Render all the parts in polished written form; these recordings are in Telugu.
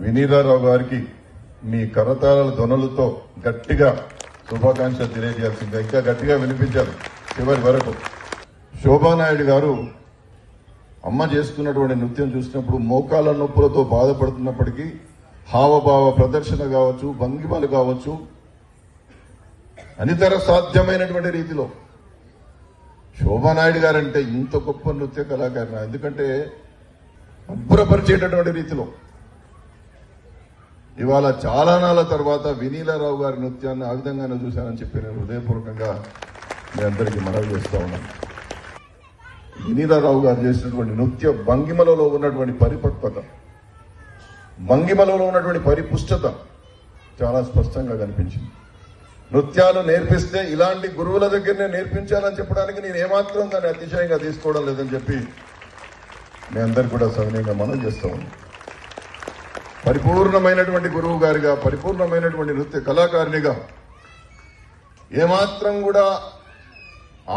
వినీలారావు గారికి మీ కరతాళాల ధ్వనులతో గట్టిగా శుభాకాంక్షలు తెలియజేయాల్సిందిగా ఇంకా గట్టిగా వినిపించారు చివరి వరకు. శోభానాయుడు గారు అమ్మ చేసుకున్నటువంటి నృత్యం చూసినప్పుడు మోకాళ్ళ నొప్పులతో బాధపడుతున్నప్పటికీ హావభావ ప్రదర్శన కావచ్చు, భంగిమలు కావచ్చు, అనితర సాధ్యమైనటువంటి రీతిలో శోభానాయుడు గారంటే ఇంత గొప్ప నృత్య కళాకారులు. ఎందుకంటే అబ్బురపరిచేటటువంటి రీతిలో ఇవాళ చాలా నాళ్ళ తర్వాత వినీలారావు గారి నృత్యాన్ని ఆ విధంగానే చూశానని చెప్పి నేను హృదయపూర్వకంగా మీ అందరికీ మనవి చేస్తా ఉన్నాను. వినీలారావు గారు చేసినటువంటి నృత్య భంగిమలలో ఉన్నటువంటి పరిపక్వత, భంగిమలలో ఉన్నటువంటి పరిపుష్టత చాలా స్పష్టంగా కనిపించింది. నృత్యాలు నేర్పిస్తే ఇలాంటి గురువుల దగ్గరనే నేర్పించాలని చెప్పడానికి నేను ఏమాత్రం దాన్ని అతిశయంగా తీసుకోవడం లేదని చెప్పి మీ అందరు కూడా సవినయంగా మనం చేస్తా ఉన్నాం. పరిపూర్ణమైనటువంటి గురువు గారిగా, పరిపూర్ణమైనటువంటి నృత్య కళాకారిణిగా ఏమాత్రం కూడా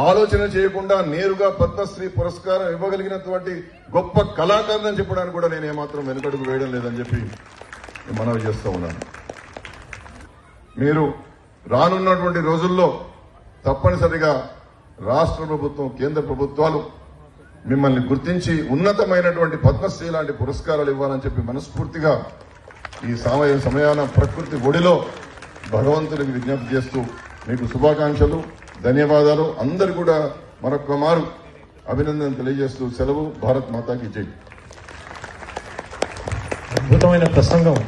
ఆలోచన చేయకుండా నేరుగా పద్మశ్రీ పురస్కారం ఇవ్వగలిగినటువంటి గొప్ప కళాకారుని అని చెప్పడానికి కూడా నేను ఏమాత్రం వెనుకడుగు వేయడం లేదని చెప్పి మనవి చేస్తూ ఉన్నాను. మీరు రానున్నటువంటి రోజుల్లో తప్పనిసరిగా రాష్ట్ర ప్రభుత్వం, కేంద్ర ప్రభుత్వాలు మిమ్మల్ని గుర్తించి ఉన్నతమైనటువంటి పద్మశ్రీ లాంటి పురస్కారాలు ఇవ్వాలని చెప్పి మనస్ఫూర్తిగా ఈ సమయాన ప్రకృతి ఒడిలో భగవంతునికి విజ్ఞప్తి చేస్తూ మీకు శుభాకాంక్షలు, ధన్యవాదాలు. అందరు కూడా మరొక్క మారు అభినందన తెలియజేస్తూ సెలవు. భారత్ మాతాకి జై. అద్భుతమైన ప్రసంగం.